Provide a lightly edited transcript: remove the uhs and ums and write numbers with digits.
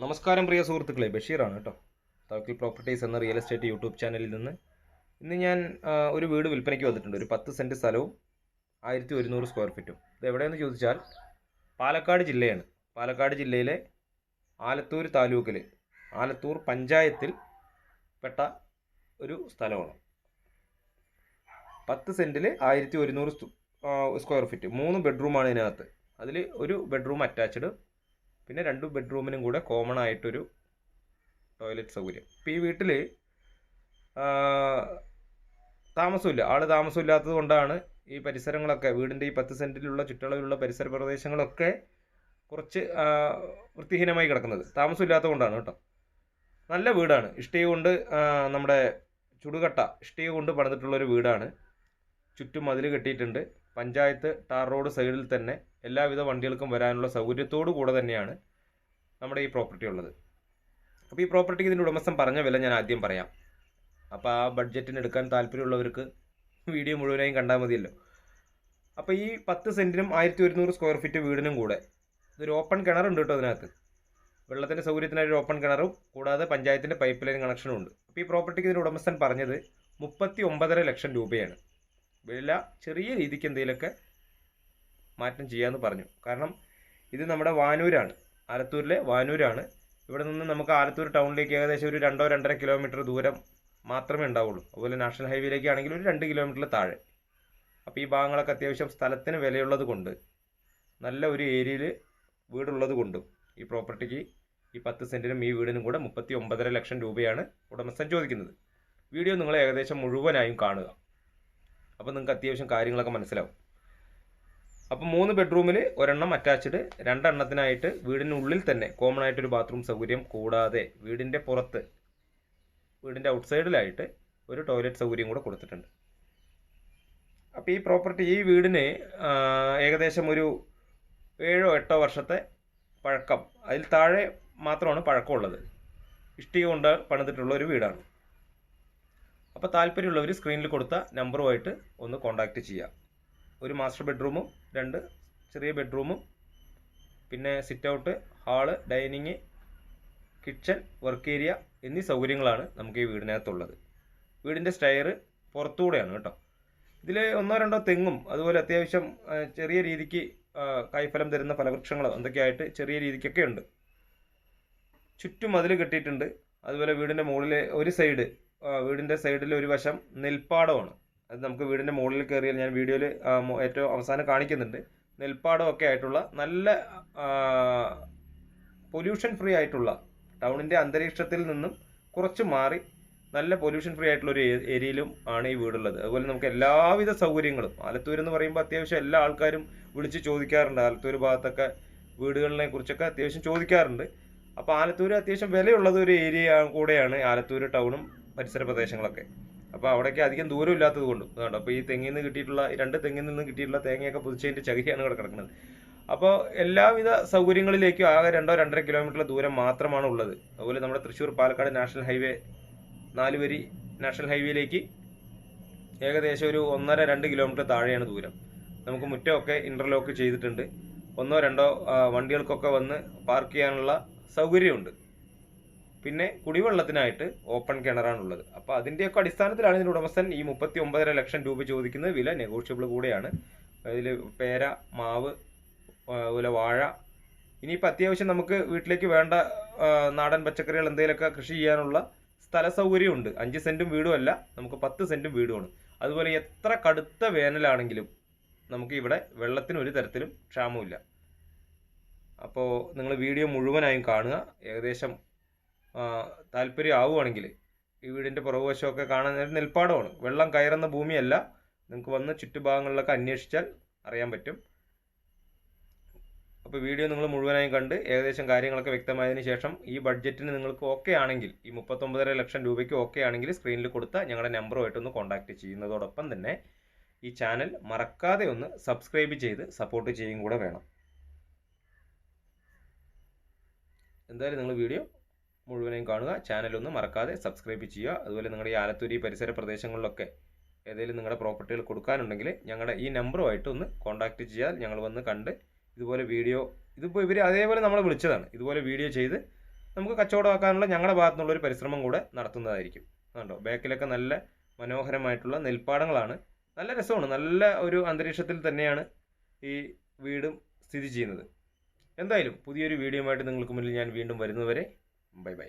നമസ്കാരം പ്രിയ സുഹൃത്തുക്കളെ, ബഷീറാണ് കേട്ടോ. തവക്കിൽ പ്രോപ്പർട്ടീസ് എന്ന റിയൽ എസ്റ്റേറ്റ് യൂട്യൂബ് ചാനലിൽ നിന്ന് ഇന്ന് ഞാൻ ഒരു വീട് വിൽപ്പനയ്ക്ക് വന്നിട്ടുണ്ട്. ഒരു 10 സെൻറ്റ് സ്ഥലവും 1100 സ്ക്വയർ ഫീറ്റും. ഇത് എവിടെയെന്ന് ചോദിച്ചാൽ പാലക്കാട് ജില്ലയാണ്. പാലക്കാട് ജില്ലയിലെ ആലത്തൂർ താലൂക്കിൽ ആലത്തൂർ പഞ്ചായത്തിൽ പെട്ട ഒരു സ്ഥലമാണ്. 10 സെൻറ്റിൽ 1100 സ്ക്വയർ ഫീറ്റ്. 3 ബെഡ്റൂമാണ് ഇതിനകത്ത്. അതിൽ ഒരു ബെഡ്റൂം അറ്റാച്ച്ഡ്, പിന്നെ 2 ബെഡ്റൂമിനും കൂടെ കോമൺ ആയിട്ടൊരു ടോയ്ലറ്റ് സൗകര്യം. ഇപ്പോൾ ഈ വീട്ടിൽ താമസമില്ല, താമസമില്ലാത്തത് കൊണ്ടാണ് ഈ പരിസരങ്ങളൊക്കെ, വീടിൻ്റെ ഈ 10 സെൻറ്റിലുള്ള ചുറ്റളവിലുള്ള പരിസര പ്രദേശങ്ങളൊക്കെ കുറച്ച് വൃത്തിഹീനമായി കിടക്കുന്നത്. താമസമില്ലാത്തത് കൊണ്ടാണ് കേട്ടോ. നല്ല വീടാണ്. ഇഷ്ടിക കൊണ്ട്, നമ്മുടെ ചുടുകട്ട ഇഷ്ടിക കൊണ്ട് പണിതിട്ടുള്ളൊരു വീടാണ്. ചുറ്റും മതിൽ കെട്ടിയിട്ടുണ്ട്. പഞ്ചായത്ത് ടാർ റോഡ് സൈഡിൽ തന്നെ എല്ലാവിധ വണ്ടികൾക്കും വരാനുള്ള സൗകര്യത്തോടു കൂടെ തന്നെയാണ് നമ്മുടെ ഈ പ്രോപ്പർട്ടി ഉള്ളത്. അപ്പോൾ ഈ പ്രോപ്പർട്ടിക്ക് ഇതിൻ്റെ ഉടമസ്ഥൻ പറഞ്ഞ വില ഞാൻ ആദ്യം പറയാം. അപ്പോൾ ആ ബഡ്ജറ്റിന് എടുക്കാൻ താല്പര്യമുള്ളവർക്ക് വീഡിയോ മുഴുവനായും കണ്ടാൽ മതിയല്ലോ. അപ്പോൾ ഈ 10 സെൻറ്റിനും 1100 സ്ക്വയർ ഫീറ്റ് വീടിനും കൂടെ ഇതൊരു ഓപ്പൺ കിണറുണ്ട് കേട്ടോ. അതിനകത്ത് വെള്ളത്തിൻ്റെ സൗകര്യത്തിനായി ഒരു ഓപ്പൺ കിണറും കൂടാതെ പഞ്ചായത്തിൻ്റെ പൈപ്പ് ലൈൻ കണക്ഷനും ഉണ്ട്. അപ്പോൾ ഈ പ്രോപ്പർട്ടിക്ക് ഇതിൻ്റെ ഉടമസ്ഥൻ പറഞ്ഞത് 39.5 ലക്ഷം രൂപയാണ്. വില ചെറിയ രീതിക്ക് എന്തെങ്കിലുമൊക്കെ മാറ്റം ചെയ്യാമെന്ന് പറഞ്ഞു. കാരണം ഇത് നമ്മുടെ വാനൂരാണ്, ആലത്തൂരിലെ വാനൂരാണ്. ഇവിടെ നിന്ന് നമുക്ക് ആലത്തൂർ ടൗണിലേക്ക് ഏകദേശം ഒരു 2-2.5 കിലോമീറ്റർ ദൂരം മാത്രമേ ഉണ്ടാവുള്ളൂ. അതുപോലെ നാഷണൽ ഹൈവേയിലേക്ക് ആണെങ്കിൽ ഒരു 2 കിലോമീറ്ററിൽ താഴെ. അപ്പോൾ ഈ ഭാഗങ്ങളൊക്കെ അത്യാവശ്യം സ്ഥലത്തിന് വിലയുള്ളത് കൊണ്ട്, നല്ല ഒരു ഏരിയയിൽ വീടുള്ളത് കൊണ്ടും ഈ പ്രോപ്പർട്ടിക്ക് ഈ 10 സെൻറ്റിനും ഈ വീടിനും കൂടെ 39.5 ലക്ഷം രൂപയാണ് ഉടമസ്ഥൻ ചോദിക്കുന്നത്. വീഡിയോ നിങ്ങൾ ഏകദേശം മുഴുവനായും കാണുക. അപ്പോൾ നിങ്ങൾക്ക് അത്യാവശ്യം കാര്യങ്ങളൊക്കെ മനസ്സിലാവും. അപ്പോൾ 3 ബെഡ്റൂമിൽ ഒരെണ്ണം അറ്റാച്ച്ഡ്, 2 എണ്ണത്തിനായിട്ട് വീടിനുള്ളിൽ തന്നെ കോമൺ ആയിട്ടൊരു ബാത്റൂം സൗകര്യം, കൂടാതെ വീടിൻ്റെ പുറത്ത്, വീടിൻ്റെ ഔട്ട്സൈഡിലായിട്ട് ഒരു ടോയ്ലറ്റ് സൗകര്യം കൂടെ കൊടുത്തിട്ടുണ്ട്. അപ്പോൾ ഈ പ്രോപ്പർട്ടി, ഈ വീടിന് ഏകദേശം ഒരു 7-8 വർഷത്തെ പഴക്കം, അതിൽ താഴെ മാത്രമാണ് പഴക്കമുള്ളത്. ഇഷ്ടിക കൊണ്ട് പണിതിട്ടുള്ള ഒരു വീടാണ്. അപ്പോൾ താല്പര്യമുള്ളവർ സ്ക്രീനിൽ കൊടുത്ത നമ്പറുമായിട്ട് ഒന്ന് കോൺടാക്റ്റ് ചെയ്യുക. ഒരു മാസ്റ്റർ ബെഡ്റൂമും 2 ചെറിയ ബെഡ്റൂമും, പിന്നെ sit out, hall, dining, kitchen, work area എന്നീ സൗകര്യങ്ങളാണ് നമുക്ക് ഈ വീടിനകത്തുള്ളത്. വീടിൻ്റെ സ്റ്റെയർ പുറത്തുകൂടെയാണ് കേട്ടോ. ഇതിൽ 1-2 തെങ്ങും അതുപോലെ അത്യാവശ്യം ചെറിയ രീതിക്ക് കായ്ഫലം തരുന്ന ഫലവൃക്ഷങ്ങളോ എന്തൊക്കെയായിട്ട് ചെറിയ രീതിക്കൊക്കെ ഉണ്ട്. ചുറ്റും മതിൽ കെട്ടിയിട്ടുണ്ട്. അതുപോലെ വീടിൻ്റെ മുകളിൽ ഒരു സൈഡ്, വീടിൻ്റെ സൈഡിൽ ഒരു വശം നെൽപ്പാടമാണ്. അത് നമുക്ക് വീടിൻ്റെ മുകളിൽ കയറിയാൽ, ഞാൻ വീഡിയോയിൽ ഏറ്റവും അവസാനം കാണിക്കുന്നുണ്ട്, നെൽപ്പാടമൊക്കെ ആയിട്ടുള്ള നല്ല പൊല്യൂഷൻ ഫ്രീ ആയിട്ടുള്ള, ടൗണിൻ്റെ അന്തരീക്ഷത്തിൽ നിന്നും കുറച്ച് മാറി നല്ല പൊല്യൂഷൻ ഫ്രീ ആയിട്ടുള്ള ഒരു ഏരിയയിലും ആണ് ഈ വീടുള്ളത്. അതുപോലെ നമുക്ക് എല്ലാവിധ സൗകര്യങ്ങളും, ആലത്തൂർ എന്ന് പറയുമ്പോൾ അത്യാവശ്യം എല്ലാ ആൾക്കാരും വിളിച്ച് ചോദിക്കാറുണ്ട്. ആലത്തൂർ ഭാഗത്തൊക്കെ വീടുകളിനെ കുറിച്ചൊക്കെ അത്യാവശ്യം ചോദിക്കാറുണ്ട്. അപ്പോൾ ആലത്തൂർ അത്യാവശ്യം വിലയുള്ളത് ഒരു ഏരിയ കൂടെയാണ് ആലത്തൂർ ടൗണും പരിസര പ്രദേശങ്ങളൊക്കെ. അപ്പോൾ അവിടേക്ക് അധികം ദൂരം ഇല്ലാത്തത് കൊണ്ടും അതുകൊണ്ട്, അപ്പോൾ ഈ തെങ്ങിൽ നിന്ന് കിട്ടിയിട്ടുള്ള, 2 തെങ്ങിൽ നിന്ന് കിട്ടിയിട്ടുള്ള തേങ്ങയൊക്കെ പുതിച്ചതിൻ്റെ ചകിരിയാണ് ഇവിടെ കിടക്കുന്നത്. അപ്പോൾ എല്ലാവിധ സൗകര്യങ്ങളിലേക്കും ആകെ 2-2.5 കിലോമീറ്റർ ദൂരം മാത്രമാണ് ഉള്ളത്. അതുപോലെ നമ്മുടെ തൃശ്ശൂർ പാലക്കാട് നാഷണൽ ഹൈവേ 4 വരി നാഷണൽ ഹൈവേയിലേക്ക് ഏകദേശം ഒരു 1.5-2 കിലോമീറ്റർ താഴെയാണ് ദൂരം. നമുക്ക് മുറ്റമൊക്കെ ഇൻ്റർലോക്ക് ചെയ്തിട്ടുണ്ട്. 1-2 വണ്ടികൾക്കൊക്കെ വന്ന് പാർക്ക് ചെയ്യാനുള്ള സൗകര്യമുണ്ട്. പിന്നെ കുടിവെള്ളത്തിനായിട്ട് ഓപ്പൺ കിണറാണുള്ളത്. അപ്പോൾ അതിൻ്റെയൊക്കെ അടിസ്ഥാനത്തിലാണ് ഇതിൻ്റെ ഉടമസ്ഥൻ ഈ 39.5 ലക്ഷം രൂപ ചോദിക്കുന്നത്. വില നെഗോഷ്യബിൾ കൂടെയാണ്. അതിൽ പേര, മാവ്, അതുപോലെ വാഴ, ഇനിയിപ്പോൾ അത്യാവശ്യം നമുക്ക് വീട്ടിലേക്ക് വേണ്ട നാടൻ പച്ചക്കറികൾ എന്തെങ്കിലുമൊക്കെ കൃഷി ചെയ്യാനുള്ള സ്ഥല സൗകര്യമുണ്ട്. 5 സെൻറ്റും വീടുമല്ല, നമുക്ക് 10 സെൻറ്റും വീടുമാണ്. അതുപോലെ എത്ര കടുത്ത വേനലാണെങ്കിലും നമുക്ക് ഇവിടെ വെള്ളത്തിന് ഒരു തരത്തിലും ക്ഷാമമില്ല. അപ്പോൾ നിങ്ങൾ വീഡിയോ മുഴുവനായും കാണുക. ഏകദേശം താല്പര്യം ആവുകയാണെങ്കിൽ ഈ വീടിൻ്റെ പുറകുവശമൊക്കെ കാണാൻ നെൽപ്പാടമാണ്, വെള്ളം കയറുന്ന ഭൂമിയല്ല. നിങ്ങൾക്ക് വന്ന് ചുറ്റുഭാഗങ്ങളിലൊക്കെ അന്വേഷിച്ചാൽ അറിയാൻ പറ്റും. അപ്പോൾ വീഡിയോ നിങ്ങൾ മുഴുവനായും കണ്ട് ഏകദേശം കാര്യങ്ങളൊക്കെ വ്യക്തമായതിനു ശേഷം ഈ ബഡ്ജറ്റിന് നിങ്ങൾക്ക് ഓക്കെ ആണെങ്കിൽ, ഈ 39.5 ലക്ഷം രൂപയ്ക്ക് ഓക്കെ ആണെങ്കിൽ സ്ക്രീനിൽ കൊടുത്ത ഞങ്ങളുടെ നമ്പറുമായിട്ടൊന്ന് കോൺടാക്റ്റ് ചെയ്യുന്നതോടൊപ്പം തന്നെ ഈ ചാനൽ മറക്കാതെ ഒന്ന് സബ്സ്ക്രൈബ് ചെയ്ത് സപ്പോർട്ട് ചെയ്യും കൂടെ വേണം. എന്തായാലും നിങ്ങൾ വീഡിയോ മുഴുവനായും കാണുക. ചാനലൊന്ന് മറക്കാതെ സബ്സ്ക്രൈബ് ചെയ്യുക. അതുപോലെ നിങ്ങളുടെ ഈ ആലത്തൂർ പരിസര പ്രദേശങ്ങളിലൊക്കെ ഏതെങ്കിലും നിങ്ങളുടെ പ്രോപ്പർട്ടികൾ കൊടുക്കാനുണ്ടെങ്കിൽ ഞങ്ങളുടെ ഈ നമ്പറുമായിട്ട് ഒന്ന് കോൺടാക്റ്റ് ചെയ്യാൽ ഞങ്ങൾ വന്ന് കണ്ട് ഇതുപോലെ വീഡിയോ, ഇതിപ്പോൾ ഇവർ അതേപോലെ നമ്മളെ വിളിച്ചതാണ്, ഇതുപോലെ വീഡിയോ ചെയ്ത് നമുക്ക് കച്ചവടമാക്കാനുള്ള ഞങ്ങളുടെ ഭാഗത്തുനിന്നുള്ളൊരു പരിശ്രമം കൂടെ നടത്തുന്നതായിരിക്കും. കണ്ടോ, ബാക്കിലൊക്കെ നല്ല മനോഹരമായിട്ടുള്ള നെൽപ്പാടങ്ങളാണ്. നല്ല രസമാണ്. നല്ല ഒരു അന്തരീക്ഷത്തിൽ തന്നെയാണ് ഈ വീടും സ്ഥിതി ചെയ്യുന്നത്. എന്തായാലും പുതിയൊരു വീഡിയോയുമായിട്ട് നിങ്ങൾക്ക് മുന്നിൽ ഞാൻ വീണ്ടും വരുന്നതുവരെ ബൈ ബൈ.